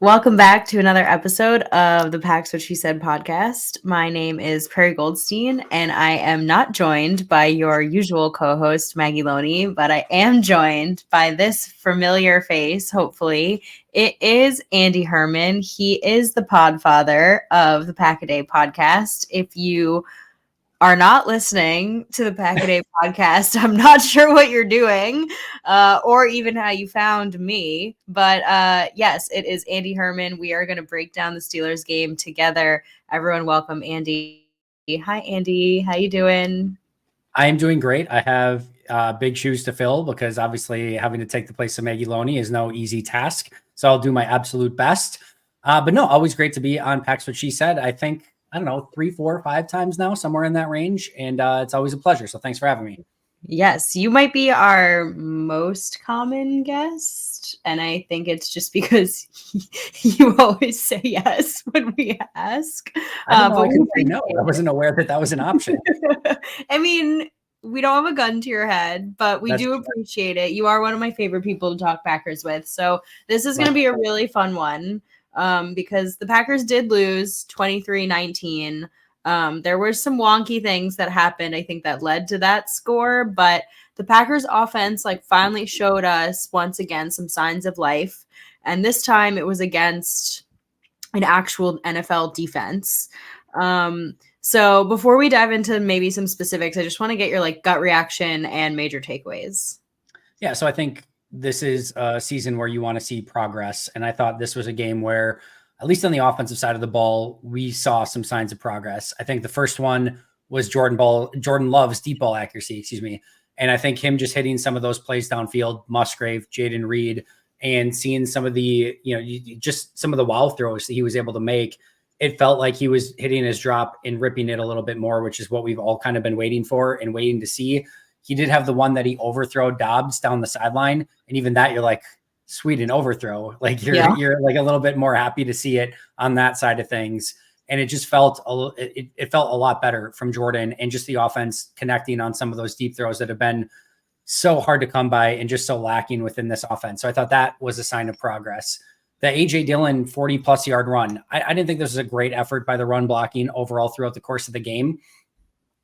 Welcome back to another episode of the Pax What She Said podcast. My name is Perri Goldstein, and I am not joined by your usual co-host, Maggie Loney, but I am joined by this familiar face, hopefully. It is Andy Herman. He is the podfather of the Pack-A-Day podcast. If you are not listening to the Pack-A-Day podcast, I'm not sure what you're doing or even how you found me. But yes, it is Andy Herman. We are going to break down the Steelers game together. Everyone welcome Andy. Hi, Andy. How you doing? I am doing great. I have big shoes to fill because obviously having to take the place of Maggie Loney is no easy task. So I'll do my absolute best. But no, always great to be on Pax What She Said. I think, I don't know, 3, 4, 5 times now, somewhere in that range. And it's always a pleasure. So thanks for having me. Yes, you might be our most common guest. And I think it's just because you always say yes when we ask. I didn't know I could say no. I wasn't aware that that was an option. I mean, we don't have a gun to your head, but we do appreciate it. You are one of my favorite people to talk Packers with. So this is going to be a really fun one because the Packers did lose 23-19. There were some wonky things that happened, I think, that led to that score, but the Packers offense finally showed us once again some signs of life. And this time it was against an actual NFL defense. So before we dive into maybe some specifics, I just want to get your gut reaction and major takeaways. Yeah, so I think this is a season where you want to see progress. And I thought this was a game where, at least on the offensive side of the ball, we saw some signs of progress. I think the first one was Jordan Love's deep ball accuracy, And I think him just hitting some of those plays downfield, Musgrave, Jayden Reed, and seeing some of the, just some of the wow throws that he was able to make. It felt like he was hitting his drop and ripping it a little bit more, which is what we've all kind of been waiting for and waiting to see. He did have the one that he overthrew Dobbs down the sideline. And even that, you're like, sweet, an overthrow. You're like a little bit more happy to see it on that side of things. And it just felt it felt a lot better from Jordan and just the offense connecting on some of those deep throws that have been so hard to come by and just so lacking within this offense. So I thought that was a sign of progress. The AJ Dillon 40+ yard run. I didn't think this was a great effort by the run blocking overall throughout the course of the game.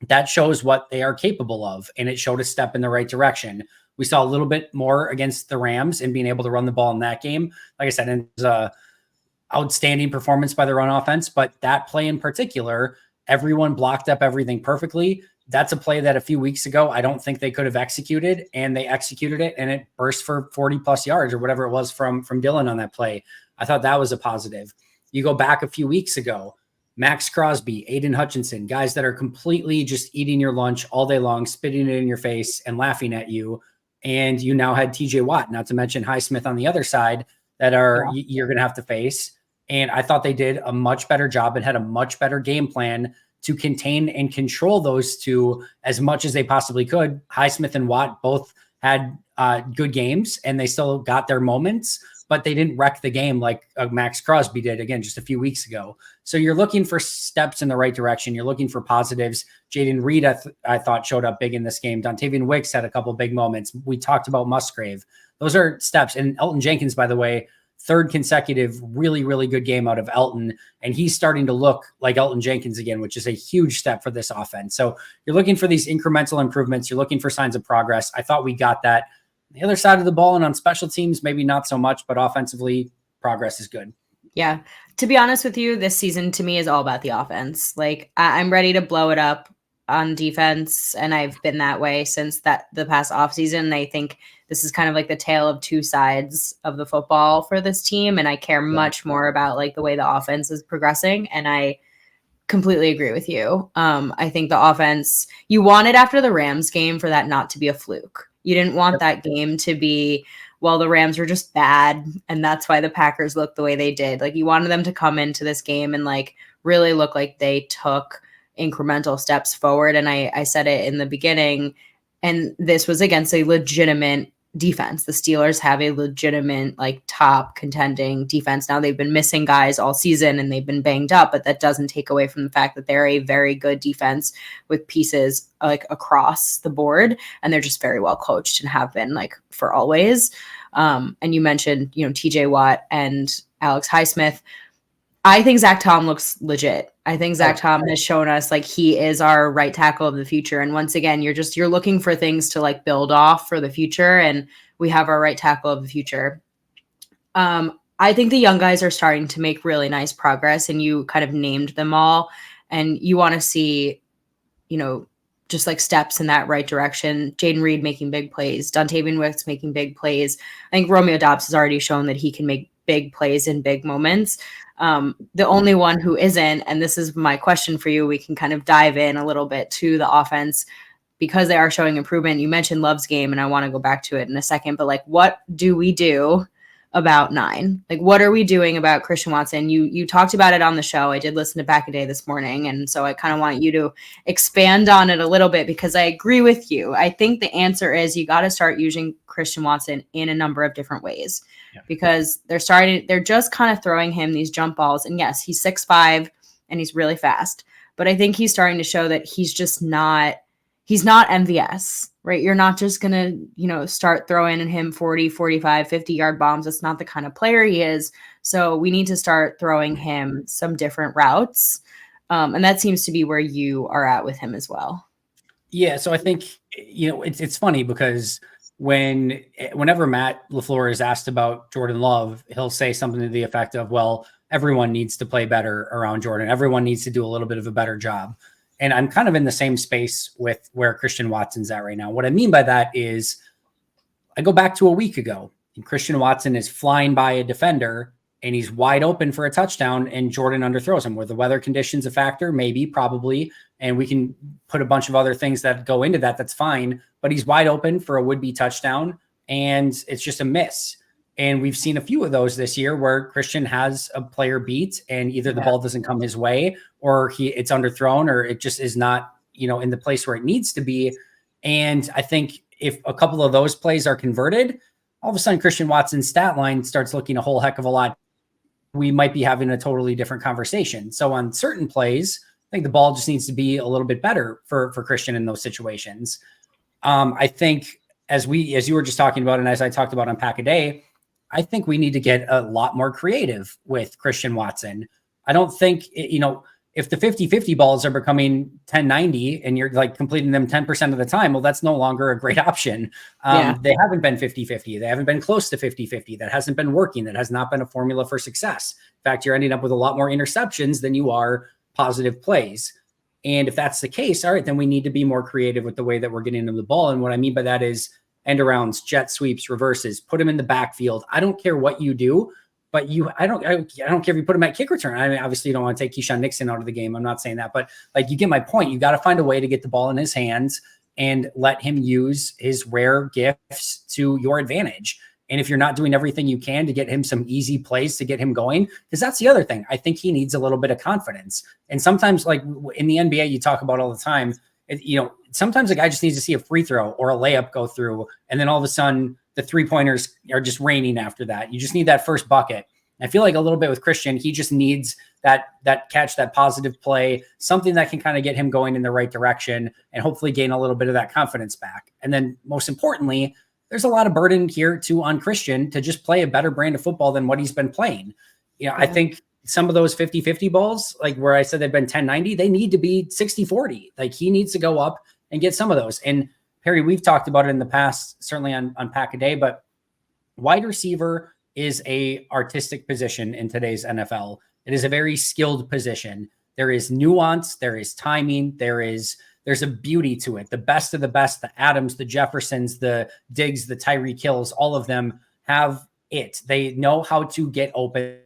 That shows what they are capable of, and it showed a step in the right direction. We saw a little bit more against the Rams and being able to run the ball in that game. Like I said, it was a outstanding performance by the run offense, but that play in particular, everyone blocked up everything perfectly. That's a play that a few weeks ago, I don't think they could have executed, and they executed it, and it burst for 40+ yards or whatever it was from Dillon on that play. I thought that was a positive. You go back a few weeks ago, Max Crosby, Aiden Hutchinson, guys that are completely just eating your lunch all day long, spitting it in your face and laughing at you. And you now had TJ Watt, not to mention Highsmith on the other side that you're going to have to face. And I thought they did a much better job and had a much better game plan to contain and control those two as much as they possibly could. Highsmith and Watt both had good games, and they still got their moments, but they didn't wreck the game like Max Crosby did, again, just a few weeks ago. So you're looking for steps in the right direction. You're looking for positives. Jayden Reed, I thought, showed up big in this game. Dontavian Wicks had a couple big moments. We talked about Musgrave. Those are steps. And Elton Jenkins, by the way, third consecutive really, really good game out of Elton. And he's starting to look like Elton Jenkins again, which is a huge step for this offense. So you're looking for these incremental improvements. You're looking for signs of progress. I thought we got that. The other side of the ball and on special teams, maybe not so much, but offensively, progress is good. Yeah. To be honest with you, this season to me is all about the offense. I'm ready to blow it up on defense, and I've been that way since the past offseason. I think this is kind of like the tale of two sides of the football for this team, and I care much more about the way the offense is progressing, and I completely agree with you. I think the offense, you wanted after the Rams game for that not to be a fluke. You didn't want that game to be, well, the Rams were just bad, and that's why the Packers looked the way they did. You wanted them to come into this game and really look like they took incremental steps forward. And I said it in the beginning, and this was against a legitimate defense. The Steelers have a legitimate top contending defense. Now they've been missing guys all season and they've been banged up, but that doesn't take away from the fact that they're a very good defense with pieces across the board, and they're just very well coached and have been for always. And you mentioned TJ Watt and Alex Highsmith. I think Zach Tom looks legit. I think Zach Tom has shown us like he is our right tackle of the future. And once again, you're looking for things to like build off for the future. And we have our right tackle of the future. I think the young guys are starting to make really nice progress, and you kind of named them all. And you want to see, just like steps in that right direction. Jaden Reed making big plays, Dontavian Wicks making big plays. I think Romeo Dobbs has already shown that he can make big plays in big moments. The only one who isn't, and this is my question for you, we can kind of dive in a little bit to the offense because they are showing improvement. You mentioned Love's game, and I want to go back to it in a second, but like, what do we do about 9? Like, what are we doing about Christian Watson? You talked about it on the show. I did listen to Back a Day this morning, and so I kind of want you to expand on it a little bit because I agree with you. I think the answer is you got to start using Christian Watson in a number of different ways because they're just kind of throwing him these jump balls. And yes, he's 6'5" and he's really fast, but I think he's starting to show that he's not MVS, right? You're not just going to, start throwing in him 40, 45, 50-yard bombs. That's not the kind of player he is. So we need to start throwing him some different routes. And that seems to be where you are at with him as well. Yeah. So I think, it's funny because whenever Matt LaFleur is asked about Jordan Love, he'll say something to the effect of, well, everyone needs to play better around Jordan. Everyone needs to do a little bit of a better job. And I'm kind of in the same space with where Christian Watson's at right now. What I mean by that is I go back to a week ago and Christian Watson is flying by a defender and he's wide open for a touchdown and Jordan underthrows him. Were the weather conditions a factor? Maybe, probably. And we can put a bunch of other things that go into that. That's fine. But he's wide open for a would-be touchdown and it's just a miss. And we've seen a few of those this year where Christian has a player beat and either the ball doesn't come his way or it's underthrown or it just is not, in the place where it needs to be. And I think if a couple of those plays are converted, all of a sudden Christian Watson's stat line starts looking a whole heck of a lot. We might be having a totally different conversation. So on certain plays, I think the ball just needs to be a little bit better for Christian in those situations. I think as you were just talking about, and as I talked about on Pack a Day, I think we need to get a lot more creative with Christian Watson. I don't think, if the 50-50 balls are becoming 10-90 and you're like completing them 10% of the time, well, that's no longer a great option. They haven't been 50-50. They haven't been close to 50-50. That hasn't been working. That has not been a formula for success. In fact, you're ending up with a lot more interceptions than you are positive plays. And if that's the case, all right, then we need to be more creative with the way that we're getting them the ball. And what I mean by that is end arounds, jet sweeps, reverses, put them in the backfield. I don't care what you do, but I don't care if you put him at kick return. I mean, obviously you don't want to take Keyshawn Nixon out of the game. I'm not saying that, but like you get my point. You got to find a way to get the ball in his hands and let him use his rare gifts to your advantage. And if you're not doing everything you can to get him some easy plays to get him going, because that's the other thing. I think he needs a little bit of confidence. And sometimes like in the NBA, you talk about all the time, sometimes a guy just needs to see a free throw or a layup go through. And then all of a sudden the 3-pointers are just raining after that. You just need that first bucket. I feel like a little bit with Christian, he just needs that catch, that positive play, something that can kind of get him going in the right direction and hopefully gain a little bit of that confidence back. And then most importantly, there's a lot of burden here too on Christian to just play a better brand of football than what he's been playing. I think some of those 50-50 balls, like where I said they've been 10-90, they need to be 60-40. Like he needs to go up and get some of those. And Perri, we've talked about it in the past, certainly on Pack a Day, but wide receiver is a artistic position in today's NFL. It is a very skilled position. There is nuance, there is timing, there's a beauty to it. The best of the best, the Adams, the Jeffersons, the Diggs, the Tyreek Hills, all of them have it. They know how to get open,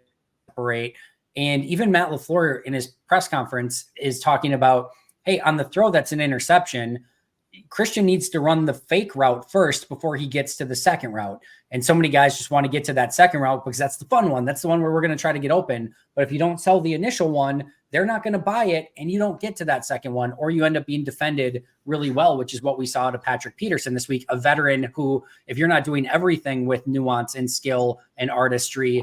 separate. And even Matt LaFleur in his press conference is talking about, hey, on the throw that's an interception, Christian needs to run the fake route first before he gets to the second route. And so many guys just want to get to that second route because that's the fun one. That's the one where we're going to try to get open. But if you don't sell the initial one, they're not going to buy it and you don't get to that second one, or you end up being defended really well, which is what we saw to Patrick Peterson this week, a veteran who, if you're not doing everything with nuance and skill and artistry,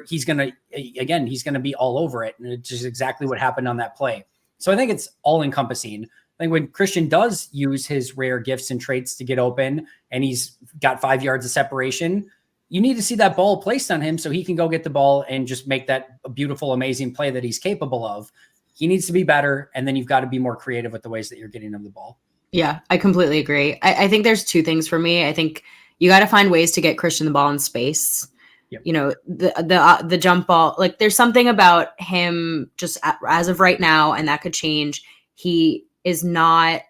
he's going to be all over it. And it's just exactly what happened on that play. So I think it's all encompassing. I think when Christian does use his rare gifts and traits to get open and he's got 5 yards of separation, you need to see that ball placed on him so he can go get the ball and just make that beautiful, amazing play that he's capable of. He needs to be better. And then you've got to be more creative with the ways that you're getting him the ball. Yeah, I completely agree. I think there's two things for me. I think you got to find ways to get Christian the ball in space. Yep. You know, the jump ball, like there's something about him just as of right now, and that could change. He is not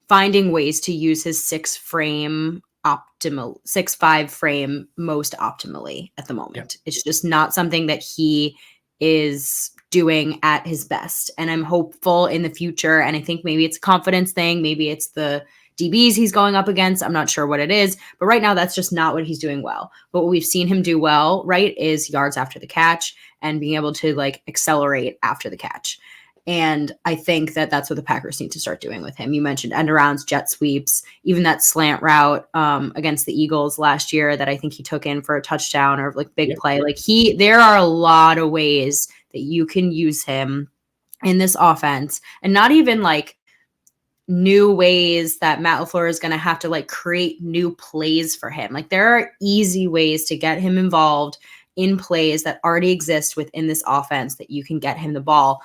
finding ways to use his 6'5" frame most optimally at the moment. Yep. It's just not something that he is doing at his best. And I'm hopeful in the future. And I think maybe it's a confidence thing. Maybe it's the DBs he's going up against. I'm not sure what it is, but right now that's just not what he's doing well. But what we've seen him do well, right, is yards after the catch and being able to like accelerate after the catch. And I think that that's what the Packers need to start doing with him. You mentioned end arounds, jet sweeps, even that slant route against the Eagles last year that I think he took in for a touchdown or like big play. Like there are a lot of ways that you can use him in this offense, and not even like new ways that Matt LaFleur is going to have to like create new plays for him. Like there are easy ways to get him involved in plays that already exist within this offense that you can get him the ball.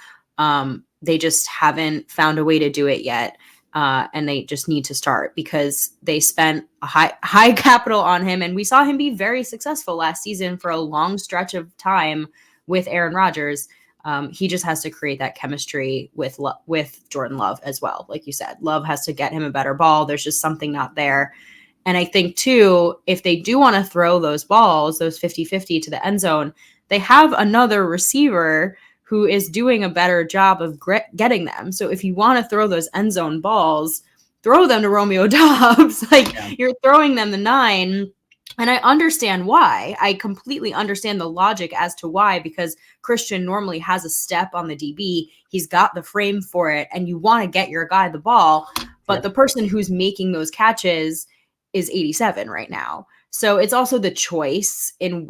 They just haven't found a way to do it yet. And they just need to start because they spent a high capital on him. And we saw him be very successful last season for a long stretch of time with Aaron Rodgers. He just has to create that chemistry with Jordan Love as well. Like you said, Love has to get him a better ball. There's just something not there. And I think too, if they do want to throw those balls, those 50-50 to the end zone, they have another receiver who is doing a better job of getting them. So if you want to throw those end zone balls, throw them to Romeo Doubs. You're throwing them the 9. And I understand why. I completely understand the logic as to why, because Christian normally has a step on the DB. He's got the frame for it, and you want to get your guy the ball. But the person who's making those catches is 87 right now. So it's also the choice in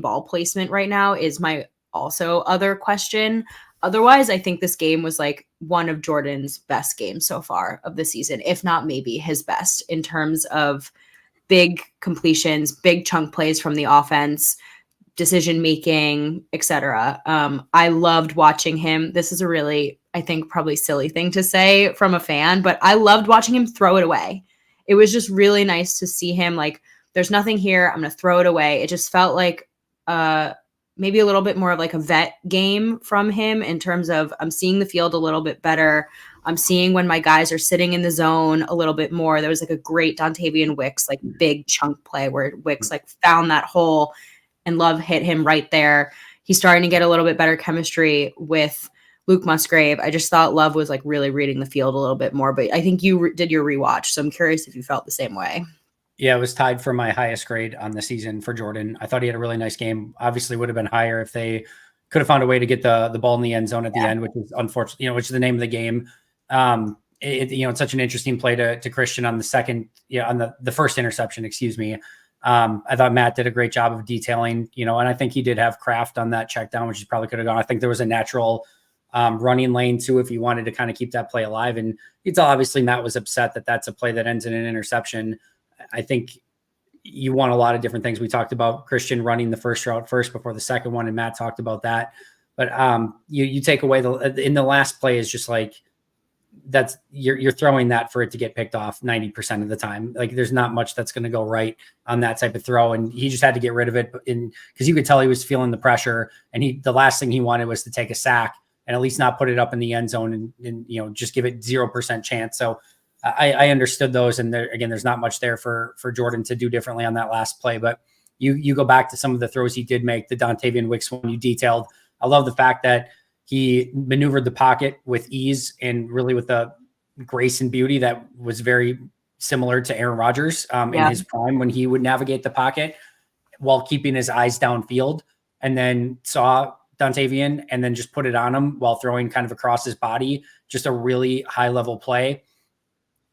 ball placement right now is my also other question. Otherwise, I think this game was like one of Jordan's best games so far of the season, if not maybe his best in terms of big completions, big chunk plays from the offense, decision making, etc. I loved watching him. This is a really, I think, probably silly thing to say from a fan, but I loved watching him throw it away. It was just really nice to see him like, there's nothing here. I'm going to throw it away. It just felt like maybe a little bit more of like a vet game from him in terms of I'm seeing the field a little bit better. I'm seeing when my guys are sitting in the zone a little bit more. There was like a great Dontavian Wicks, like big chunk play where Wicks like found that hole and Love hit him right there. He's starting to get a little bit better chemistry with Luke Musgrave. I just thought Love was like really reading the field a little bit more, but I think you did your rewatch. So I'm curious if you felt the same way. Yeah, it was tied for my highest grade on the season for Jordan. I thought he had a really nice game. Obviously would have been higher if they could have found a way to get the ball in the end zone at the end, which is unfortunate, which is the name of the game. It's such an interesting play to Christian on the second, on the first interception, excuse me. I thought Matt did a great job of detailing, and I think he did have craft on that check down, which he probably could have gone. I think there was a natural running lane too, if you wanted to kind of keep that play alive. And you tell obviously Matt was upset that that's a play that ends in an interception. I think you want a lot of different things. We talked about Christian running the first route first before the second one, and Matt talked about that. But you take away in the last play is just like that's you're throwing that for it to get picked off 90% of the time. Like there's not much that's going to go right on that type of throw, and he just had to get rid of it because you could tell he was feeling the pressure, and the last thing he wanted was to take a sack and at least not put it up in the end zone and just give it 0% chance. So I understood those. And there's not much there for Jordan to do differently on that last play, but you go back to some of the throws he did make, the Dontavian Wicks one you detailed. I love the fact that he maneuvered the pocket with ease and really with the grace and beauty that was very similar to Aaron Rodgers in his prime when he would navigate the pocket while keeping his eyes downfield, and then saw Dontavian and then just put it on him while throwing kind of across his body. Just a really high level play.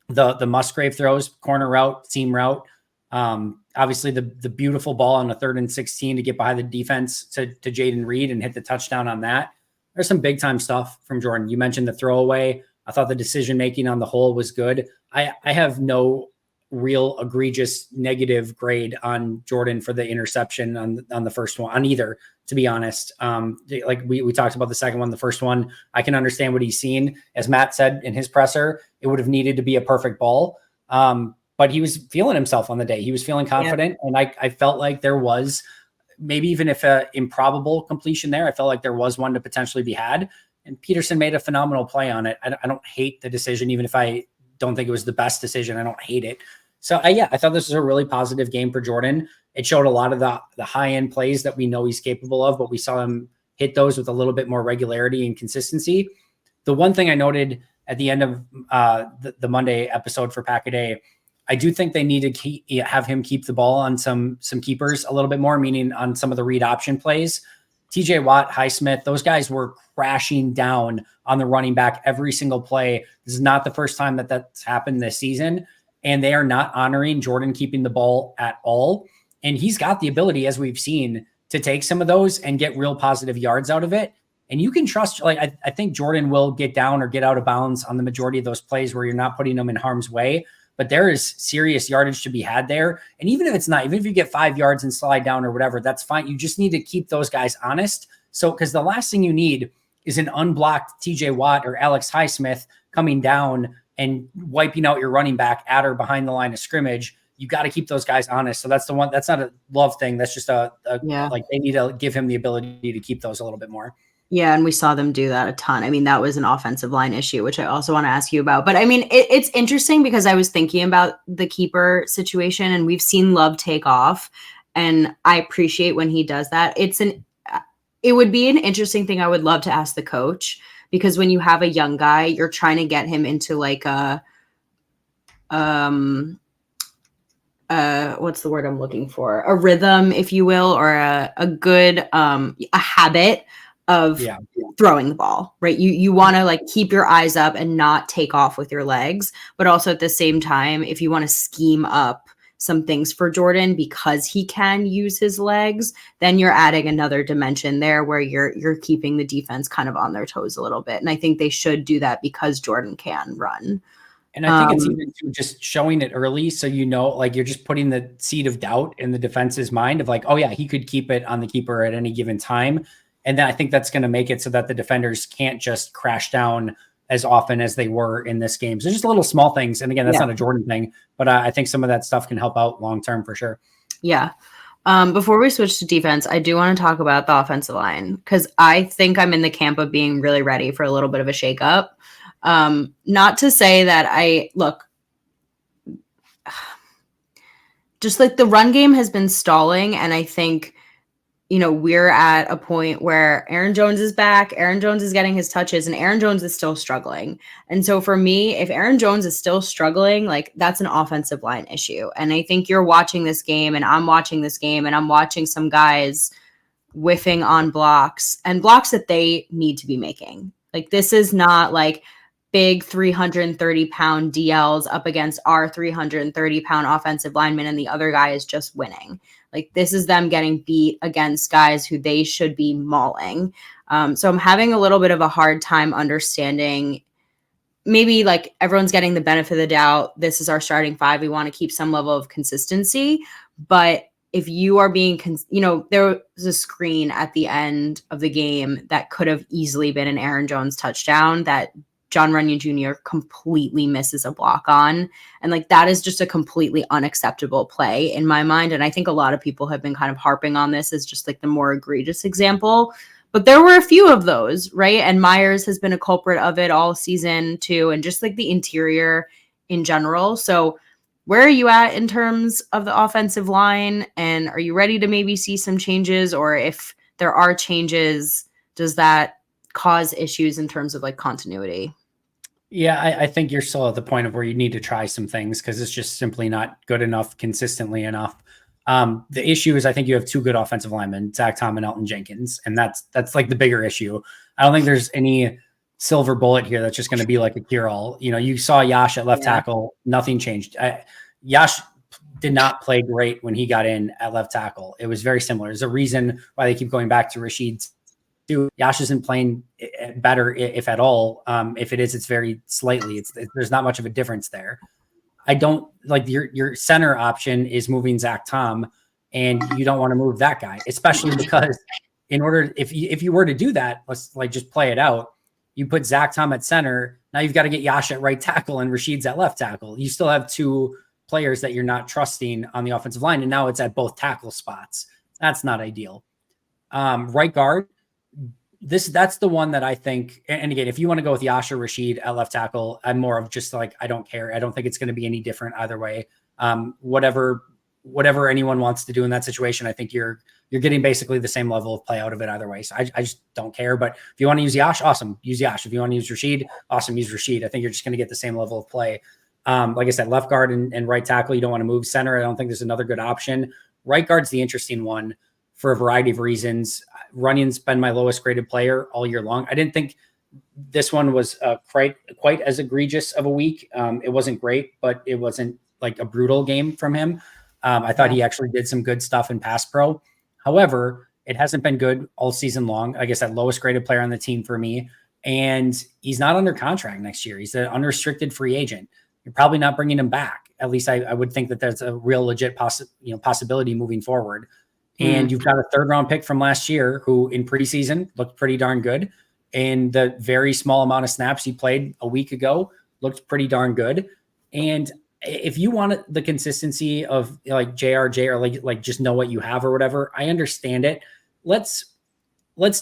The Musgrave throws, corner route, seam route. Obviously the beautiful ball on a 3rd and 16 to get behind the defense to Jaden Reed and hit the touchdown on that. There's some big time stuff from Jordan. You mentioned the throwaway. I thought the decision-making on the whole was good. I have no real egregious negative grade on Jordan for the interception on the first one, on either, to be honest. Like we talked about the second one, the first one, I can understand what he's seen. As Matt said in his presser, it would have needed to be a perfect ball. But he was feeling himself on the day. He was feeling confident. Yeah. And I felt like there was, maybe even if an improbable completion there, I felt like there was one to potentially be had. And Peterson made a phenomenal play on it. I don't hate the decision, even if I don't think it was the best decision. I don't hate it. So I thought this was a really positive game for Jordan. It showed a lot of the high-end plays that we know he's capable of, but we saw him hit those with a little bit more regularity and consistency. The one thing I noted at the end of the Monday episode for Pack-A-Day, I do think they need to have him keep the ball on some keepers a little bit more, meaning on some of the read option plays. TJ Watt, Highsmith, those guys were crashing down on the running back every single play. This is not the first time that that's happened this season, and they are not honoring Jordan keeping the ball at all. And he's got the ability, as we've seen, to take some of those and get real positive yards out of it. And you can trust, like, I think Jordan will get down or get out of bounds on the majority of those plays where you're not putting them in harm's way. But there is serious yardage to be had there. And even if it's not, even if you get 5 yards and slide down or whatever, that's fine. You just need to keep those guys honest. So, because the last thing you need is an unblocked TJ Watt or Alex Highsmith coming down and wiping out your running back at or behind the line of scrimmage. You got to keep those guys honest. So that's the one, that's not a love thing. That's just like they need to give him the ability to keep those a little bit more. Yeah, and we saw them do that a ton. I mean, that was an offensive line issue, which I also want to ask you about. But I mean, it's interesting because I was thinking about the keeper situation, and we've seen Love take off, and I appreciate when he does that. It would be an interesting thing I would love to ask the coach, because when you have a young guy, you're trying to get him into like what's the word I'm looking for? A rhythm, if you will, or a good a habit of throwing the ball, right? You want to like keep your eyes up and not take off with your legs, but also at the same time, if you want to scheme up some things for Jordan because he can use his legs, then you're adding another dimension there where you're keeping the defense kind of on their toes a little bit. And I think they should do that because Jordan can run. And I think it's even just showing it early. So, like you're just putting the seed of doubt in the defense's mind of like, oh yeah, he could keep it on the keeper at any given time. And then I think that's going to make it so that the defenders can't just crash down as often as they were in this game. So just little small things. And again, that's not a Jordan thing, but I think some of that stuff can help out long-term for sure. Yeah. Before we switch to defense, I do want to talk about the offensive line, because I think I'm in the camp of being really ready for a little bit of a shakeup. Not to say that just like the run game has been stalling. And I think, we're at a point where Aaron Jones is back. Aaron Jones is getting his touches, and Aaron Jones is still struggling. And so for me, if Aaron Jones is still struggling, like that's an offensive line issue. And I think you're watching this game, and I'm watching this game, and I'm watching some guys whiffing on blocks that they need to be making. Like, this is not like big 330-pound DLs up against our 330-pound offensive linemen, and the other guy is just winning. Like, this is them getting beat against guys who they should be mauling. So I'm having a little bit of a hard time understanding. Maybe like everyone's getting the benefit of the doubt. This is our starting five. We want to keep some level of consistency. But if you are being, there was a screen at the end of the game that could have easily been an Aaron Jones touchdown that John Runyon Jr. completely misses a block on. And like, that is just a completely unacceptable play in my mind. And I think a lot of people have been kind of harping on this as just like the more egregious example, but there were a few of those, right? And Myers has been a culprit of it all season too. And just like the interior in general. So where are you at in terms of the offensive line? And are you ready to maybe see some changes? Or if there are changes, does that cause issues in terms of like continuity? Yeah, I think you're still at the point of where you need to try some things because it's just simply not good enough consistently enough. The issue is I think you have two good offensive linemen, Zach Tom and Elton Jenkins, and that's like the bigger issue. I don't think there's any silver bullet here that's just going to be like a cure-all. You saw Yash at left tackle, nothing changed. Yash did not play great when he got in at left tackle. It was very similar. There's a reason why they keep going back to Rashid. Yash isn't playing better, if at all. If it is, it's very slightly. There's not much of a difference there. I don't like your center option is moving Zach Tom, and you don't want to move that guy, especially because in order if you were to do that, let's like just play it out. You put Zach Tom at center. Now you've got to get Yash at right tackle and Rashid's at left tackle. You still have two players that you're not trusting on the offensive line, and now it's at both tackle spots. That's not ideal. Right guard. That's the one that I think, and again, if you want to go with Yash or Rashid at left tackle, I'm more of just like, I don't care. I don't think it's going to be any different either way. Whatever anyone wants to do in that situation, I think you're getting basically the same level of play out of it either way. So I just don't care. But if you want to use Yash, awesome, use Yash. If you want to use Rashid, awesome, use Rashid. I think you're just going to get the same level of play. Like I said, left guard and right tackle, you don't want to move. Center, I don't think there's another good option. Right guard's the interesting one for a variety of reasons. Runyon's been my lowest graded player all year long. I didn't think this one was quite as egregious of a week. It wasn't great, but it wasn't like a brutal game from him. I thought he actually did some good stuff in pass pro. However, it hasn't been good all season long. I guess that lowest graded player on the team for me. And he's not under contract next year. He's an unrestricted free agent. You're probably not bringing him back. At least I would think that there's a real legit possibility moving forward. And you've got a 3rd round pick from last year who in preseason looked pretty darn good. And the very small amount of snaps he played a week ago looked pretty darn good. And if you want the consistency of like JRJ or like just know what you have or whatever, I understand it. Let's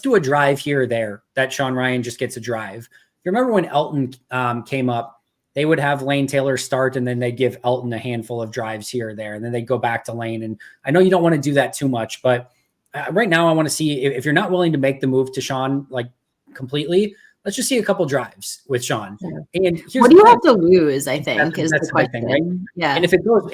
do a drive here or there that Sean Ryan just gets a drive. You remember when Elton came up, they would have Lane Taylor start and then they give Elton a handful of drives here or there. And then they go back to Lane. And I know you don't want to do that too much, but right now I want to see if you're not willing to make the move to Sean, like completely, let's just see a couple drives with Sean. Yeah. And what do you have to lose? I think that's the question. Thing, right? Yeah. And if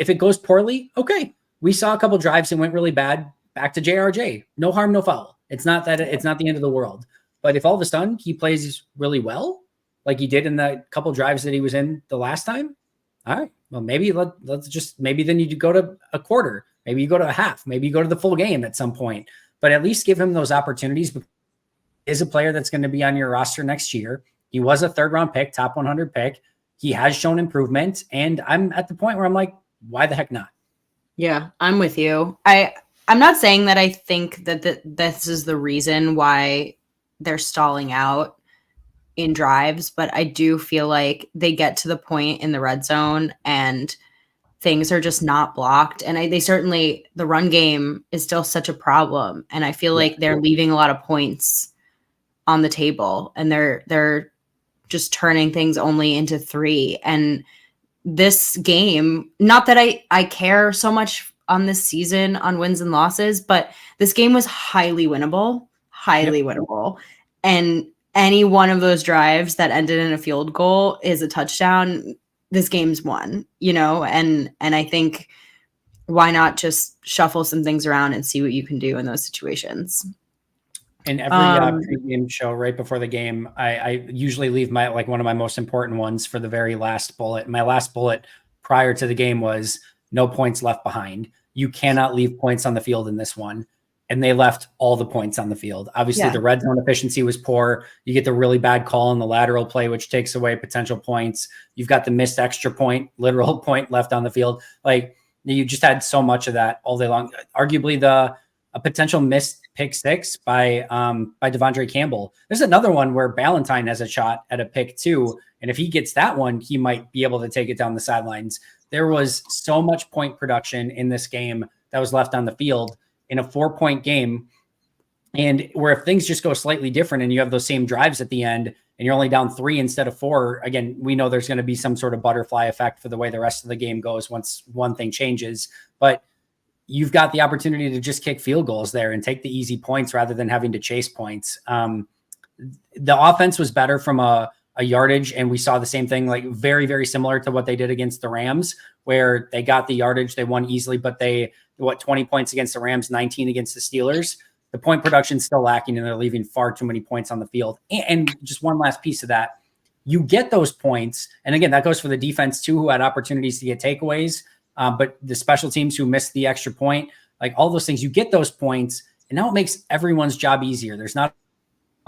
it goes poorly, okay. We saw a couple drives and went really bad. Back to JRJ. No harm, no foul. It's not the end of the world. But if all of a sudden he plays really well, like he did in the couple drives that he was in the last time, all right. Well, maybe maybe then you go to a quarter. Maybe you go to a half. Maybe you go to the full game at some point. But at least give him those opportunities. Is a player that's going to be on your roster next year. He was a 3rd round pick, top 100 pick. He has shown improvement. And I'm at the point where I'm like, why the heck not? Yeah, I'm with you. I'm not saying that I think that this is the reason why they're stalling out in drives, but I do feel like they get to the point in the red zone and things are just not blocked. And the run game is still such a problem. And I feel like they're leaving a lot of points on the table and they're just turning things only into 3. And this game, not that I care so much on this season on wins and losses, but this game was highly winnable. And any one of those drives that ended in a field goal is a touchdown. This game's won, and I think why not just shuffle some things around and see what you can do in those situations. In every pregame show right before the game, I usually leave one of my most important ones for the very last bullet. My last bullet prior to the game was no points left behind. You cannot leave points on the field in this one. And they left all the points on the field. Obviously, the red zone efficiency was poor. You get the really bad call in the lateral play, which takes away potential points. You've got the missed extra point, literal point left on the field. Like you just had so much of that all day long. Arguably a potential missed pick 6 by Devondre Campbell. There's another one where Ballantyne has a shot at a pick 2. And if he gets that one, he might be able to take it down the sidelines. There was so much point production in this game that was left on the field in a 4-point game. And where if things just go slightly different and you have those same drives at the end and you're only down 3 instead of 4, again, we know there's going to be some sort of butterfly effect for the way the rest of the game goes once one thing changes. But you've got the opportunity to just kick field goals there and take the easy points rather than having to chase points. The offense was better from a yardage, and we saw the same thing, like very, very similar to what they did against the Rams, where they got the yardage, they won easily, but 20 points against the Rams, 19 against the Steelers. The point production is still lacking, and they're leaving far too many points on the field. And just one last piece of that, you get those points. And again, that goes for the defense too, who had opportunities to get takeaways, but the special teams who missed the extra point, like all those things, you get those points, and now it makes everyone's job easier. There's not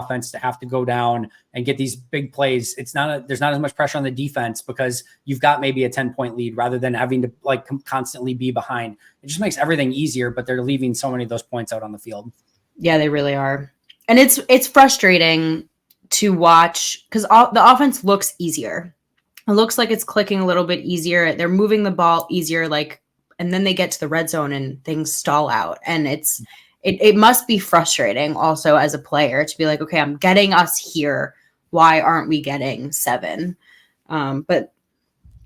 offense to have to go down and get these big plays. There's not as much pressure on the defense because you've got maybe a 10-point lead rather than having to like constantly be behind. It just makes everything easier, but they're leaving so many of those points out on the field. Yeah, they really are. And it's frustrating to watch because the offense looks easier. It looks like it's clicking a little bit easier. They're moving the ball easier, and then they get to the red zone and things stall out. And it must be frustrating also as a player to be like, okay, I'm getting us here. Why aren't we getting 7? But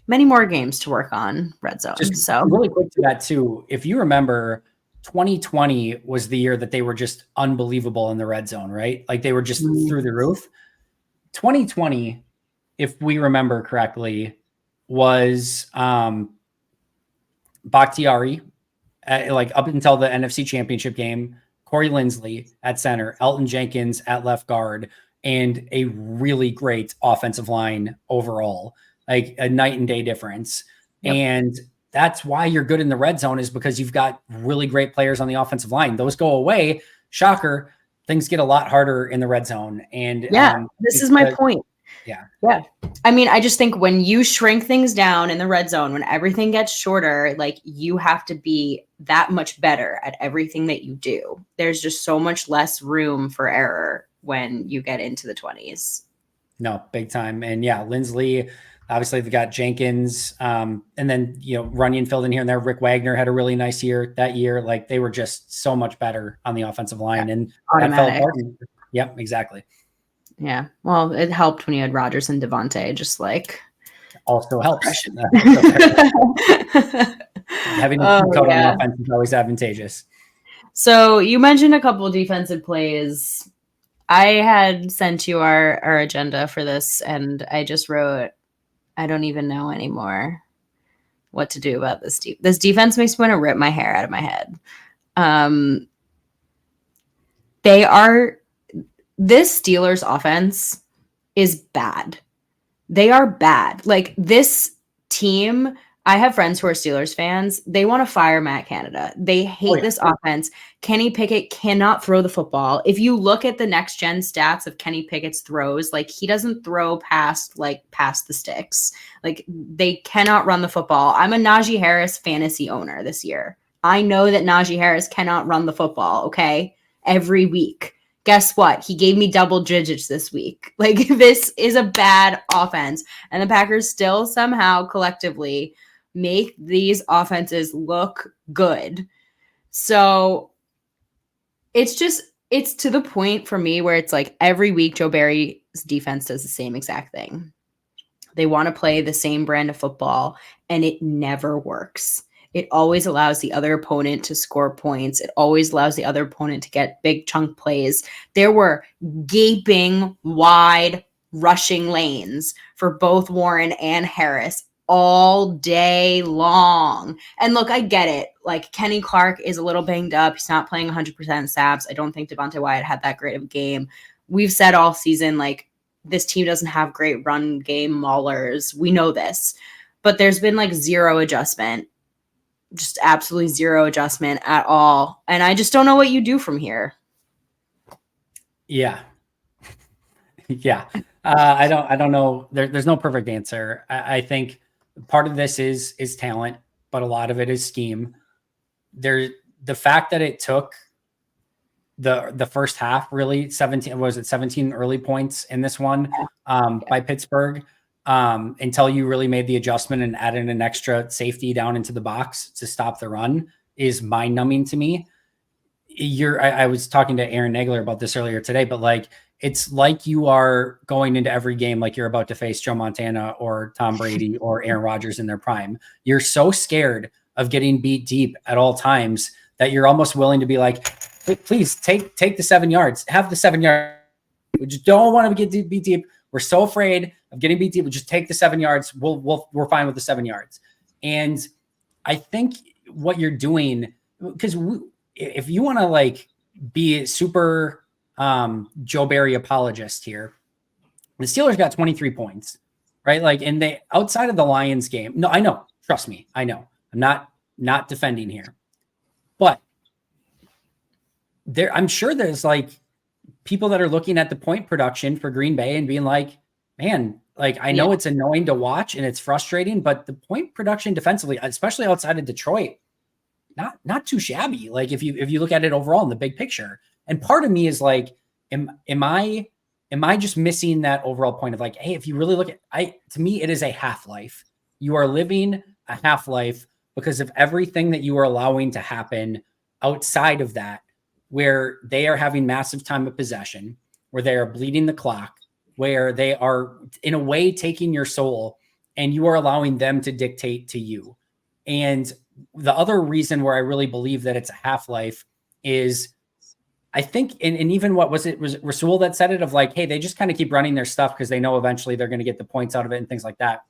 many more games to work on red zone. Just really quick to that too. If you remember, 2020 was the year that they were just unbelievable in the red zone, right? Like they were just through the roof. 2020, if we remember correctly, was Bakhtiari, like up until the NFC Championship game, Corey Linsley at center, Elton Jenkins at left guard, and a really great offensive line overall, like a night and day difference. Yep. And that's why you're good in the red zone, is because you've got really great players on the offensive line. Those go away. Shocker. Things get a lot harder in the red zone. And this is my point. Yeah. I mean, I just think when you shrink things down in the red zone, when everything gets shorter, like you have to be that much better at everything that you do. There's just so much less room for error when you get into the 20s. No, big time. And yeah, Linsley, obviously they've got Jenkins, and then, Runyon filled in here and there. Rick Wagner had a really nice year that year. Like they were just so much better on the offensive line, and that fell apart. Yep, exactly. Yeah. Well, it helped when you had Rodgers and Devontae, just like also helps. Having a coat on the offense is always advantageous. So you mentioned a couple of defensive plays. I had sent you our agenda for this, and I just wrote, I don't even know anymore what to do about this. This defense makes me want to rip my hair out of my head. This Steelers offense is bad. They are bad. Like this team, I have friends who are Steelers fans. They want to fire Matt Canada. They hate this offense. Kenny Pickett cannot throw the football. If you look at the next gen stats of Kenny Pickett's throws, like he doesn't throw past the sticks. Like they cannot run the football. I'm a Najee Harris fantasy owner this year. I know that Najee Harris cannot run the football, okay? Every week. Guess what? He gave me double digits this week. Like this is a bad offense. And the Packers still somehow collectively make these offenses look good. So it's to the point for me where it's like every week Joe Barry's defense does the same exact thing. They want to play the same brand of football, and it never works. It always allows the other opponent to score points. It always allows the other opponent to get big chunk plays. There were gaping wide rushing lanes for both Warren and Harris all day long. And look, I get it. Like Kenny Clark is a little banged up. He's not playing 100% snaps. I don't think Devontae Wyatt had that great of a game. We've said all season, like this team doesn't have great run game maulers. We know this, but there's been like zero adjustment. Just absolutely zero adjustment at all. And I just don't know what you do from here. Yeah. Yeah. I don't know. There's no perfect answer. I think part of this is talent, but a lot of it is scheme. The fact that it took the first half, really 17 early points in this one by Pittsburgh, until you really made the adjustment and added an extra safety down into the box to stop the run is mind numbing to me. I was talking to Aaron Nagler about this earlier today, but like, it's like you are going into every game like you're about to face Joe Montana or Tom Brady or Aaron Rodgers in their prime. You're so scared of getting beat deep at all times that you're almost willing to be like, please take the 7 yards, have the 7 yards. We just don't want to get beat deep. We're so afraid of getting beat deep. We'll just take the 7 yards. We're fine with the 7 yards. And I think what you're doing, because if you want to like be a super Joe Barry apologist here, the Steelers got 23 points, right? Like, and they outside of the Lions game. No, I know. Trust me, I know. I'm not defending here, but I'm sure there's like people that are looking at the point production for Green Bay and being like, man, like I know it's annoying to watch and it's frustrating, but the point production defensively, especially outside of Detroit, not too shabby. Like if you look at it overall in the big picture. And part of me is like, am I just missing that overall point of like, hey, if you really look at to me, it is a half-life. You are living a half-life because of everything that you are allowing to happen outside of that, where they are having massive time of possession, where they are bleeding the clock, where they are in a way taking your soul and you are allowing them to dictate to you. And the other reason where I really believe that it's a half-life is I think, and even what was Rasul that said it of like, hey, they just kind of keep running their stuff because they know eventually they're going to get the points out of it and things like that.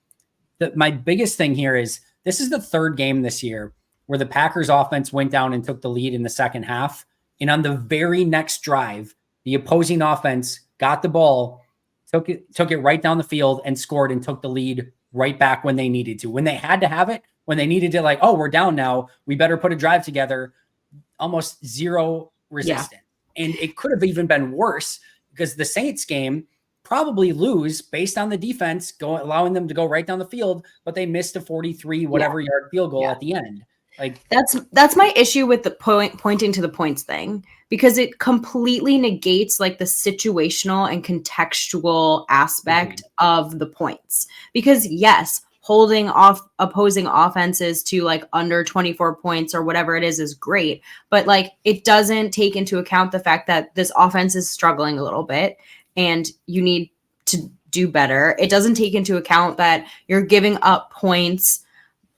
My biggest thing here is this is the third game this year where the Packers offense went down and took the lead in the second half. And on the very next drive, the opposing offense got the ball, took it right down the field and scored and took the lead right back when they needed to. When they had to have it, when they needed to like, oh, we're down now, we better put a drive together, almost zero resistance. Yeah. And it could have even been worse because the Saints game probably lose based on the defense allowing them to go right down the field, but they missed a 43 yard field goal at the end. Like that's my issue with the pointing to the points thing, because it completely negates like the situational and contextual aspect of the points. Because yes, holding off opposing offenses to like under 24 points or whatever it is great. But like, it doesn't take into account the fact that this offense is struggling a little bit and you need to do better. It doesn't take into account that you're giving up points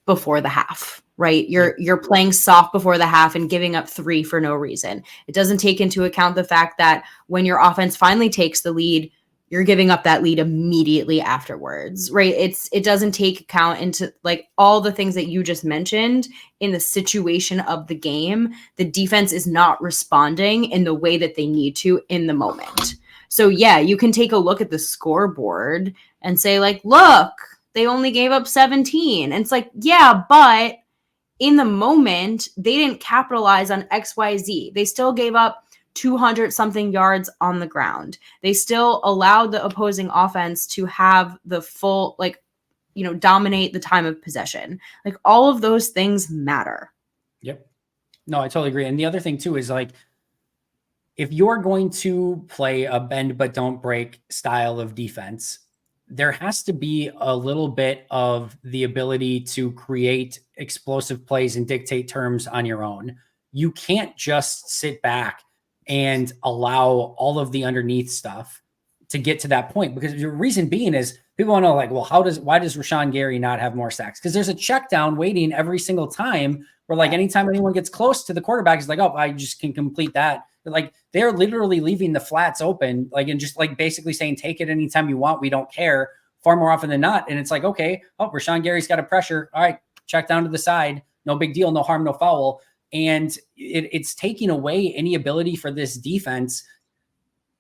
before the half, right? You're playing soft before the half and giving up 3 for no reason. It doesn't take into account the fact that when your offense finally takes the lead, you're giving up that lead immediately afterwards, right? It doesn't take account into like all the things that you just mentioned in the situation of the game. The defense is not responding in the way that they need to in the moment. So yeah, you can take a look at the scoreboard and say like, look, they only gave up 17. And it's like, yeah, but in the moment, they didn't capitalize on XYZ. They still gave up 200 something yards on the ground. They still allowed the opposing offense to have the full, like, dominate the time of possession. Like all of those things matter. Yep. No, I totally agree. And the other thing too is like, if you're going to play a bend but don't break style of defense, there has to be a little bit of the ability to create explosive plays and dictate terms on your own. You can't just sit back and allow all of the underneath stuff to get to that point, because the reason being is people want to know like, well, why does Rashawn Gary not have more sacks? Because there's a check down waiting every single time where like anytime anyone gets close to the quarterback, it's like, oh, I just can complete that. But like they're literally leaving the flats open, like, and just like basically saying, take it anytime you want. We don't care, far more often than not. And it's like, okay, oh, Rashawn Gary's got a pressure. All right, check down to the side. No big deal. No harm, no foul. And it's taking away any ability for this defense.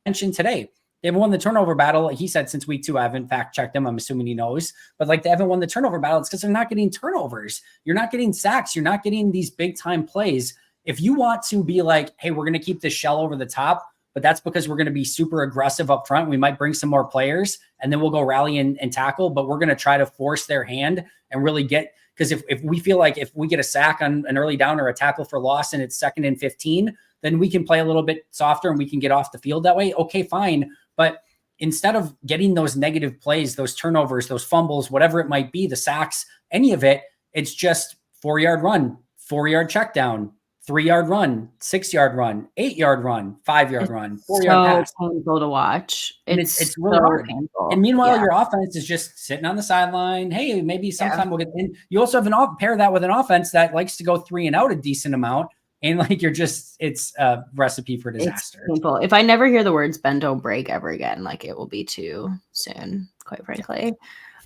Mentioned today, they haven't won the turnover battle. Like he said, since week 2, I haven't fact checked him. I'm assuming he knows, but like they haven't won the turnover battle. It's because they're not getting turnovers. You're not getting sacks. You're not getting these big time plays. If you want to be like, hey, we're going to keep this shell over the top, but that's because we're going to be super aggressive up front. We might bring some more players and then we'll go rally and tackle, but we're going to try to force their hand and really get, because if we feel like if we get a sack on an early down or a tackle for loss and it's 2nd and 15, then we can play a little bit softer and we can get off the field that way. Okay, fine. But instead of getting those negative plays, those turnovers, those fumbles, whatever it might be, the sacks, any of it, it's just 4-yard run, 4-yard check down, 3-yard run, 6-yard run, 8-yard run, 5-yard run, 4-yard pass. So painful to watch. It's really hard. Painful. And meanwhile, your offense is just sitting on the sideline. Hey, maybe sometime we'll get in. You also have pair that with an offense that likes to go 3 and out a decent amount. And like it's a recipe for disaster. It's painful. If I never hear the words bend don't break ever again, like it will be too soon, quite frankly.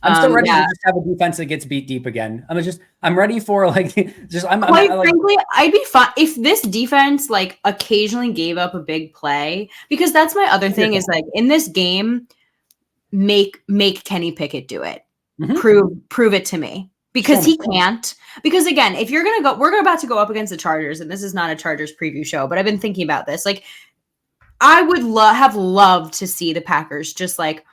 I'm still ready to just have a defense that gets beat deep again. I'm ready for like just frankly, I'd be fine if this defense like occasionally gave up a big play, because that's my other thing is like in this game, make Kenny Pickett do it. Mm-hmm. Prove it to me. Because he can't. Because again, if you're gonna go, we're about to go up against the Chargers, and this is not a Chargers preview show, but I've been thinking about this. Like, I would have loved to see the Packers just like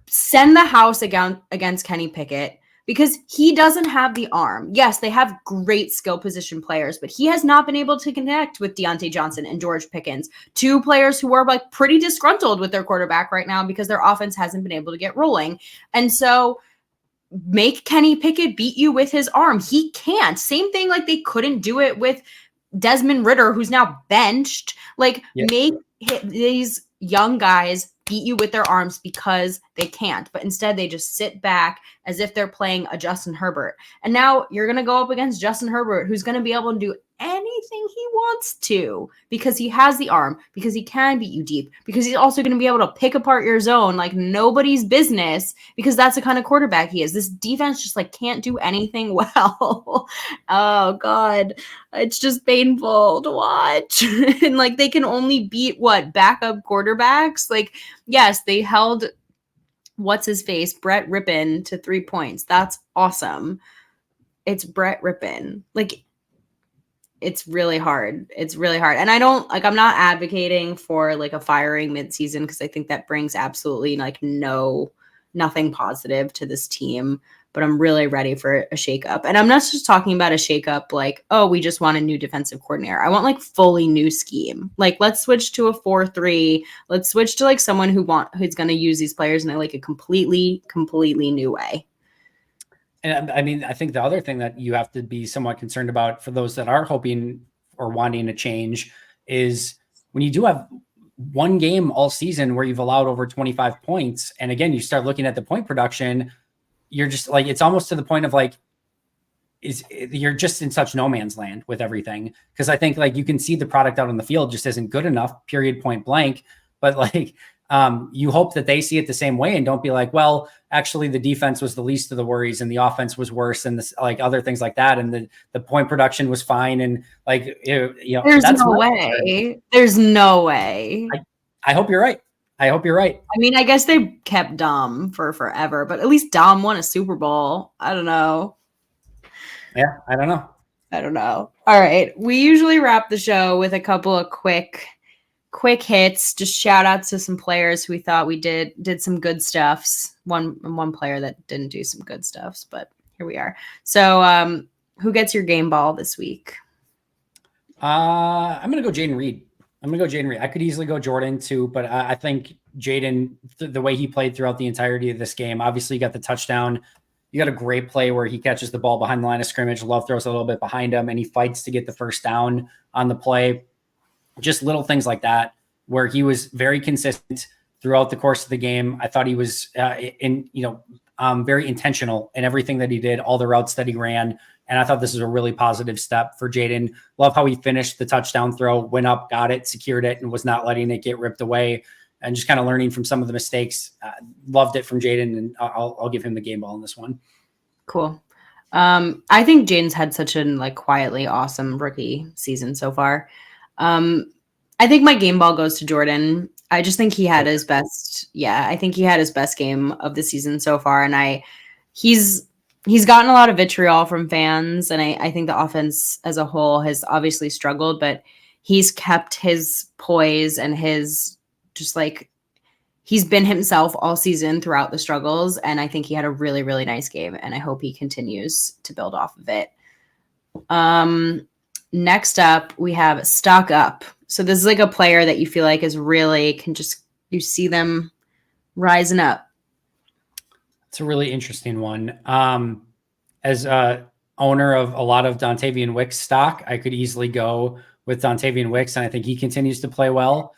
send the house against Kenny Pickett because he doesn't have the arm. Yes, they have great skill position players, but he has not been able to connect with Deontay Johnson and George Pickens, two players who are like pretty disgruntled with their quarterback right now because their offense hasn't been able to get rolling. And so make Kenny Pickett beat you with his arm. He can't. Same thing like they couldn't do it with Desmond Ridder, who's now benched. Like, make these young guys beat you with their arms because they can't. But instead, they just sit back as if they're playing a Justin Herbert. And now you're going to go up against Justin Herbert, who's going to be able to do anything he wants to because he has the arm, because he can beat you deep, because he's also going to be able to pick apart your zone like nobody's business because that's the kind of quarterback he is. This defense just like can't do anything well. Oh God, it's just painful to watch. And like they can only beat backup quarterbacks. Like, yes, they held what's his face, Brett Rippon, to 3 points. That's awesome. It's Brett Rippon. Like, it's really hard. It's really hard. And I'm not advocating for like a firing midseason because I think that brings absolutely like nothing positive to this team. But I'm really ready for a shakeup. And I'm not just talking about a shakeup like, oh, we just want a new defensive coordinator. I want like fully new scheme. Like, let's switch to a 4-3. Let's switch to like someone who's going to use these players in like a completely new way. And I mean, I think the other thing that you have to be somewhat concerned about for those that are hoping or wanting a change is when you do have one game all season where you've allowed over 25 points. And again, you start looking at the point production, you're just like, it's almost to the point of like, you're just in such no man's land with everything. Cause I think like you can see the product out on the field just isn't good enough, period, point blank. But like, you hope that they see it the same way and don't be like, well, actually the defense was the least of the worries and the offense was worse and this, like other things like that. And the point production was fine. And like, there's no way. There's no way. I hope you're right. I hope you're right. I mean, I guess they kept Dom for forever, but at least Dom won a Super Bowl. I don't know. Yeah, I don't know. All right. We usually wrap the show with a couple of quick hits, just shout outs to some players who we thought we did some good stuffs. One player that didn't do some good stuffs, but here we are. So who gets your game ball this week? I'm gonna go Jaden Reed. I could easily go Jordan too, but I think Jaden, the way he played throughout the entirety of this game, obviously you got the touchdown. You got a great play where he catches the ball behind the line of scrimmage. Love throws a little bit behind him and he fights to get the first down on the play. Just little things like that, where he was very consistent throughout the course of the game. I thought he was very intentional in everything that he did, all the routes that he ran. And I thought this was a really positive step for Jaden. Love how he finished the touchdown throw, went up, got it, secured it, and was not letting it get ripped away. And just kind of learning from some of the mistakes. Loved it from Jaden, and I'll give him the game ball in this one. Cool. I think Jaden's had such a like quietly awesome rookie season so far. I think my game ball goes to Jordan. I just think he had his best. Yeah, I think he had his best game of the season so far. And he's gotten a lot of vitriol from fans. And I think the offense as a whole has obviously struggled, but he's kept his poise and his just like, he's been himself all season throughout the struggles. And I think he had a really, really nice game. And I hope he continues to build off of it. Next up, we have Stock Up. So this is like a player that you feel like is really you see them rising up. It's a really interesting one. As a owner of a lot of Dontavian Wicks stock, I could easily go with Dontavian Wicks, and I think he continues to play well.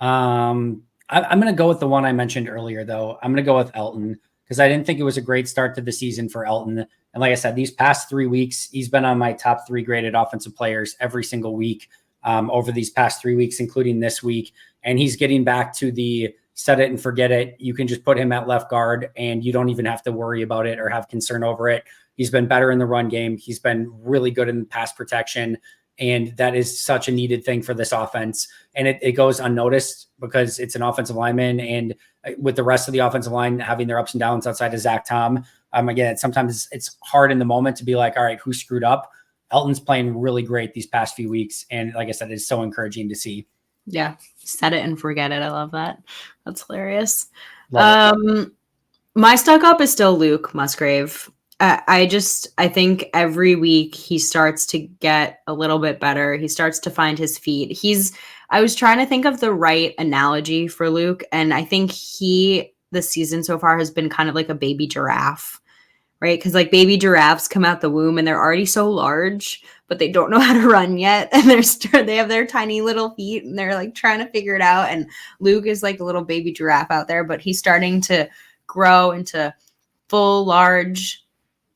I'm going to go with the one I mentioned earlier, though. I'm going to go with Elton because I didn't think it was a great start to the season for Elton. And like I said, these past 3 weeks, he's been on my top 3 graded offensive players every single week over these past 3 weeks, including this week. And he's getting back to the set it and forget it. You can just put him at left guard and you don't even have to worry about it or have concern over it. He's been better in the run game. He's been really good in pass protection. And that is such a needed thing for this offense. And it goes unnoticed because it's an offensive lineman. And with the rest of the offensive line having their ups and downs outside of Zach Tom, again, sometimes it's hard in the moment to be like, all right, who screwed up? Elton's playing really great these past few weeks. And like I said, it's so encouraging to see. Yeah. Set it and forget it. I love that. That's hilarious. Love it. My stuck up is still Luke Musgrave. I think every week he starts to get a little bit better. He starts to find his feet. I was trying to think of the right analogy for Luke, and I think this season so far has been kind of like a baby giraffe, right? Because like baby giraffes come out the womb and they're already so large, but they don't know how to run yet, and they have their tiny little feet, and they're like trying to figure it out. And Luke is like a little baby giraffe out there, but he's starting to grow into full, large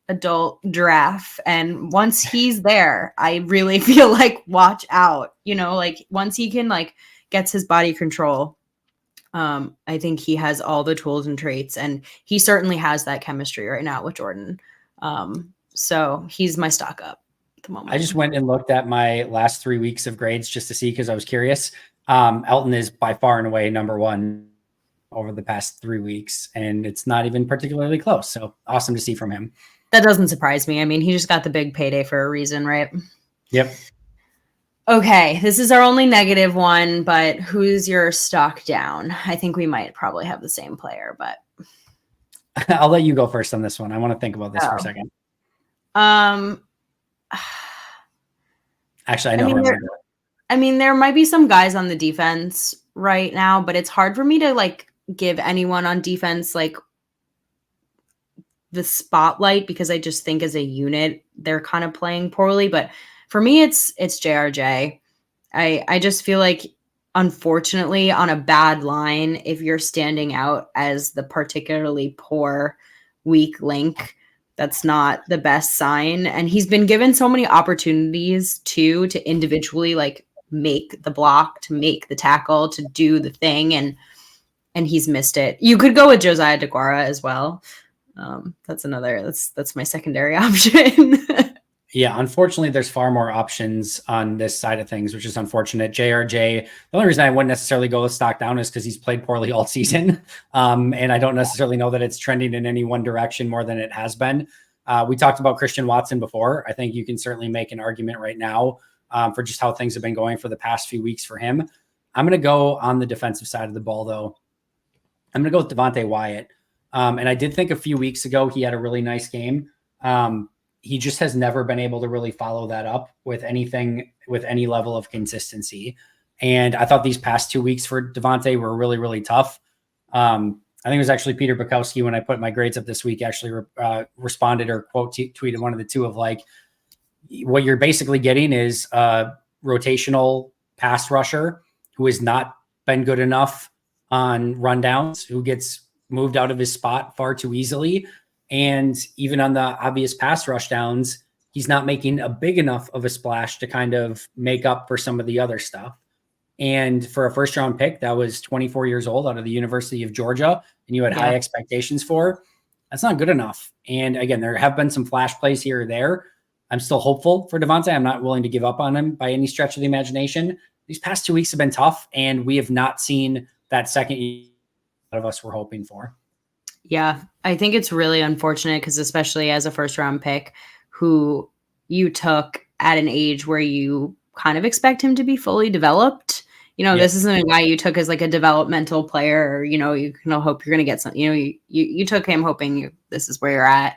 adult giraffe. And once he's there, I really feel like watch out. Like once he can like gets his body control, I think he has all the tools and traits, and he certainly has that chemistry right now with Jordan. So he's my stock up at the moment. I just went and looked at my last 3 weeks of grades just to see, because I was curious. Elton is by far and away number one over the past 3 weeks, and it's not even particularly close. So awesome to see from him. That doesn't surprise me. I mean, he just got the big payday for a reason, right? Yep. Okay, this is our only negative one, but who's your stock down? I think we might probably have the same player, but I'll let you go first on this one. I want to think about this for a second. Actually, I know. There might be some guys on the defense right now, but it's hard for me to like give anyone on defense like the spotlight, because I just think as a unit they're kind of playing poorly. But for me, it's JRJ. I just feel like, unfortunately, on a bad line, if you're standing out as the particularly poor, weak link, that's not the best sign. And he's been given so many opportunities to individually like make the block, to make the tackle, to do the thing, and he's missed it. You could go with Josiah DeGuara as well. That's my secondary option. Yeah, unfortunately, there's far more options on this side of things, which is unfortunate. JRJ, the only reason I wouldn't necessarily go with stock down is because he's played poorly all season. And I don't necessarily know that it's trending in any one direction more than it has been. We talked about Christian Watson before. I think you can certainly make an argument right now for just how things have been going for the past few weeks for him. I'm going to go on the defensive side of the ball, though. I'm going to go with Devontae Wyatt. And I did think a few weeks ago he had a really nice game. He just has never been able to really follow that up with anything, with any level of consistency. And I thought these past 2 weeks for Devontae were really, really tough. I think it was actually Peter Bukowski, when I put my grades up this week, actually responded or tweeted one of the two of like, what you're basically getting is a rotational pass rusher who has not been good enough on rundowns, who gets moved out of his spot far too easily. And even on the obvious pass rush downs, he's not making a big enough of a splash to kind of make up for some of the other stuff. And for a first round pick that was 24 years old out of the University of Georgia, and you had high expectations for, that's not good enough. And again, there have been some flash plays here or there. I'm still hopeful for Devontae. I'm not willing to give up on him by any stretch of the imagination. These past 2 weeks have been tough, and we have not seen that second year of us were hoping for. Yeah, I think it's really unfortunate, because especially as a first round pick who you took at an age where you kind of expect him to be fully developed. This isn't a guy you took as like a developmental player, or, you can hope you're going to get some, you took him hoping this is where you're at.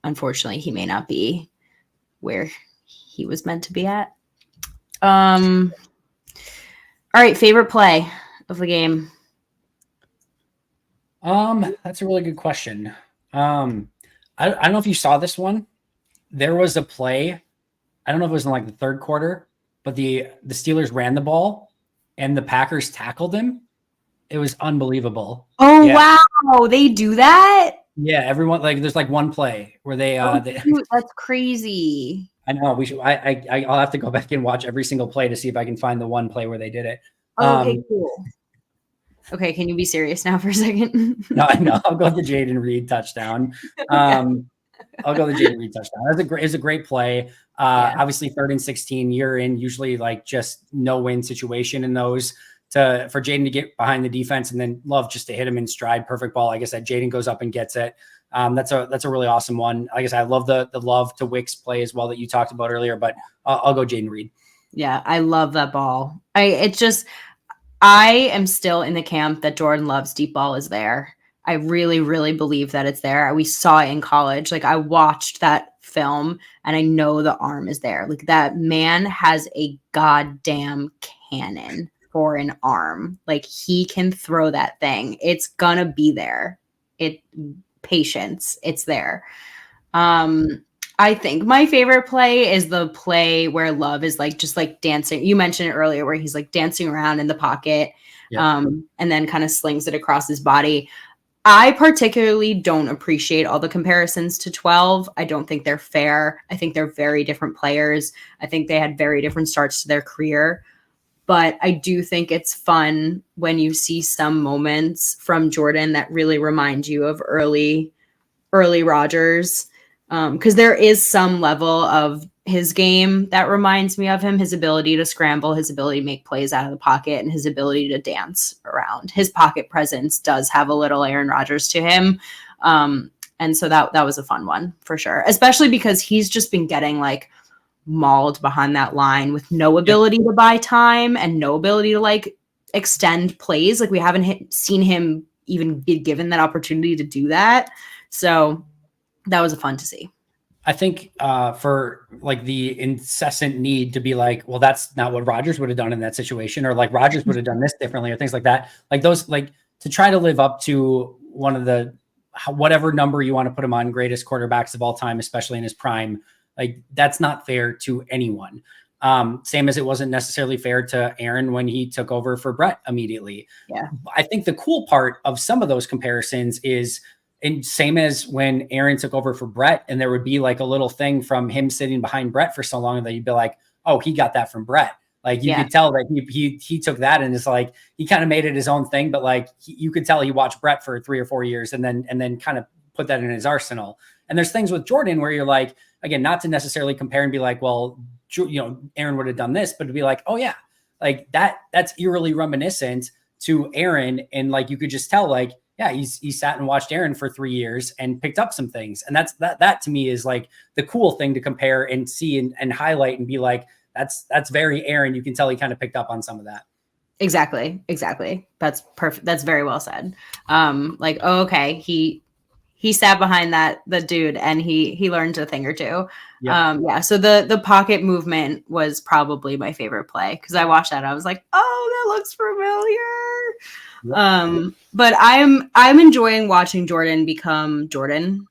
Unfortunately, he may not be where he was meant to be at. All right, favorite play of the game. That's a really good question. I don't know if you saw this one. There was a play. I don't know if it was in like the third quarter, but the Steelers ran the ball and the Packers tackled him. It was unbeliable. Oh, yeah. Wow. They do that? Yeah. Everyone, like, there's like one play where that's crazy. I know I'll have to go back and watch every single play to see if I can find the one play where they did it. Okay, cool. Okay, can you be serious now for a second? No, I'll go with the Jaden Reed touchdown. I'll go with the Jaden Reed touchdown. It's a great play. Obviously 3rd and 16, you're in usually like just no win situation in those, for Jaden to get behind the defense, and then Love just to hit him in stride. Perfect ball. Like I said, Jaden goes up and gets it. That's a really awesome one. Like I said, I love the Love to Wicks play as well that you talked about earlier, but I'll go Jaden Reed. Yeah, I love that ball. I am still in the camp that Jordan Love's deep ball is there. I really, really believe that it's there. We saw it in college. Like, I watched that film and I know the arm is there. Like, that man has a goddamn cannon for an arm. Like, he can throw that thing. It's gonna be there. Patience. It's there. I think my favorite play is the play where Love is like just like dancing. You mentioned it earlier where he's like dancing around in the pocket, and then kind of slings it across his body. I particularly don't appreciate all the comparisons to 12. I don't think they're fair. I think they're very different players. I think they had very different starts to their career. But I do think it's fun when you see some moments from Jordan that really remind you of early Rodgers, because there is some level of his game that reminds me of him, his ability to scramble, his ability to make plays out of the pocket, and his ability to dance around. His pocket presence does have a little Aaron Rodgers to him. And so that was a fun one for sure, especially because he's just been getting like mauled behind that line with no ability to buy time and no ability to like extend plays. Like, we haven't seen him even be given that opportunity to do that. So that was fun to see. I think for like the incessant need to be like, well, that's not what Rodgers would have done in that situation, or like Rodgers would have done this differently, or things like that. Like those, like to try to live up to one of the, whatever number you want to put him on, greatest quarterbacks of all time, especially in his prime, like that's not fair to anyone. Same as it wasn't necessarily fair to Aaron when he took over for Brett immediately. Yeah. I think the cool part of some of those comparisons is, and same as when Aaron took over for Brett, and there would be like a little thing from him sitting behind Brett for so long that you'd be like, oh, he got that from Brett. Like you could tell that he took that and it's like, he kind of made it his own thing, but like you could tell he watched Brett for 3 or 4 years and then kind of put that in his arsenal. And there's things with Jordan where you're like, again, not to necessarily compare and be like, well, you know, Aaron would have done this, but to be like, oh yeah, like that's eerily reminiscent to Aaron. And like, you could just tell like, yeah, he sat and watched Aaron for 3 years and picked up some things. And that to me is like the cool thing to compare and see and highlight and be like, that's very Aaron. You can tell he kind of picked up on some of that. Exactly. That's perfect. That's very well said. Like, oh, okay, he sat behind the dude and he learned a thing or two. Yeah. So the pocket movement was probably my favorite play because I watched that. I was like, oh, that looks familiar. But I'm enjoying watching Jordan become Jordan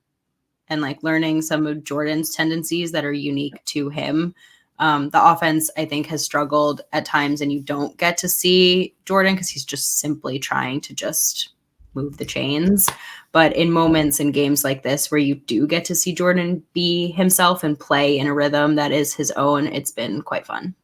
and like learning some of Jordan's tendencies that are unique to him. The offense, I think, has struggled at times, and you don't get to see Jordan because he's just simply trying to just move the chains. But in moments in games like this where you do get to see Jordan be himself and play in a rhythm that is his own, it's been quite fun.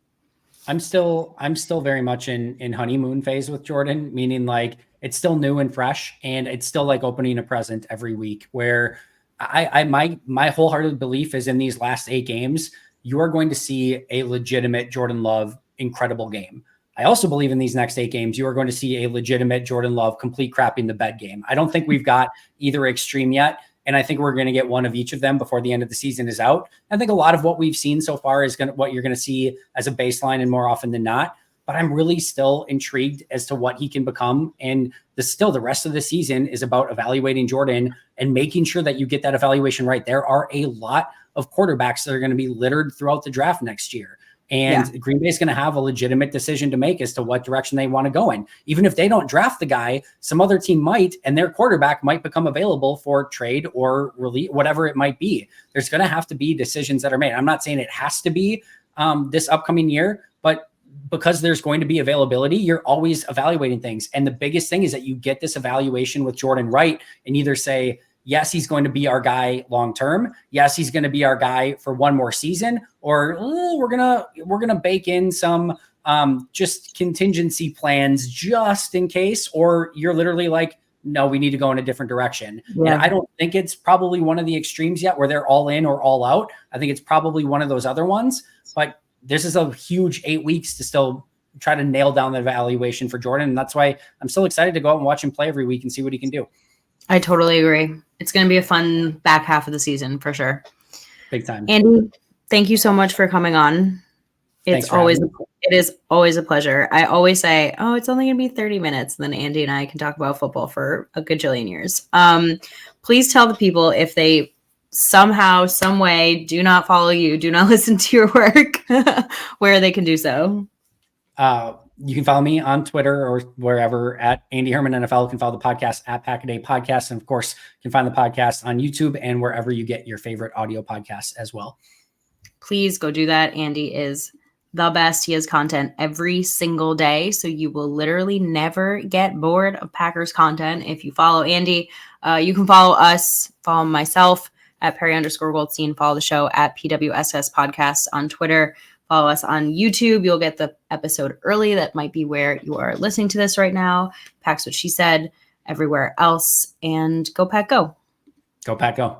I'm still very much in honeymoon phase with Jordan, meaning like it's still new and fresh, and it's still like opening a present every week. Where my wholehearted belief is in these last 8 games, you are going to see a legitimate Jordan Love incredible game. I also believe in these next 8 games, you are going to see a legitimate Jordan Love complete crapping the bed game. I don't think we've got either extreme yet. And I think we're going to get one of each of them before the end of the season is out. I think a lot of what we've seen so far is what you're going to see as a baseline and more often than not. But I'm really still intrigued as to what he can become. And the rest of the season is about evaluating Jordan and making sure that you get that evaluation right. There are a lot of quarterbacks that are going to be littered throughout the draft next year. And Green Bay is going to have a legitimate decision to make as to what direction they want to go in. Even if they don't draft the guy, some other team might, and their quarterback might become available for trade or release, whatever it might be. There's going to have to be decisions that are made. I'm not saying it has to be this upcoming year, but because there's going to be availability, you're always evaluating things. And the biggest thing is that you get this evaluation with Jordan right and either say, yes, he's going to be our guy long-term. Yes, he's going to be our guy for one more season, or we're going to bake in some just contingency plans just in case, or you're literally like, no, we need to go in a different direction. Yeah. And I don't think it's probably one of the extremes yet where they're all in or all out. I think it's probably one of those other ones, but this is a huge 8 weeks to still try to nail down the evaluation for Jordan. And that's why I'm still excited to go out and watch him play every week and see what he can do. I totally agree. It's going to be a fun back half of the season for sure. Big time. Andy, thank you so much for coming on. It is always a pleasure. I always say, oh, it's only going to be 30 minutes. And then Andy and I can talk about football for a gajillion years. Please tell the people if they somehow, some way do not follow you, do not listen to your work, where they can do so. You can follow me on Twitter or wherever at Andy Herman NFL. You can follow the podcast at Pack-A-Day Podcast. And of course, you can find the podcast on YouTube and wherever you get your favorite audio podcasts as well. Please go do that. Andy is the best. He has content every single day. So you will literally never get bored of Packers content if you follow Andy. You can follow us, follow myself at Perri_Goldstein, follow the show at PWSS Podcast on Twitter. Follow us on YouTube. You'll get the episode early. That might be where you are listening to this right now. Pack's What She Said everywhere else. And go Pack Go. Go Pack Go.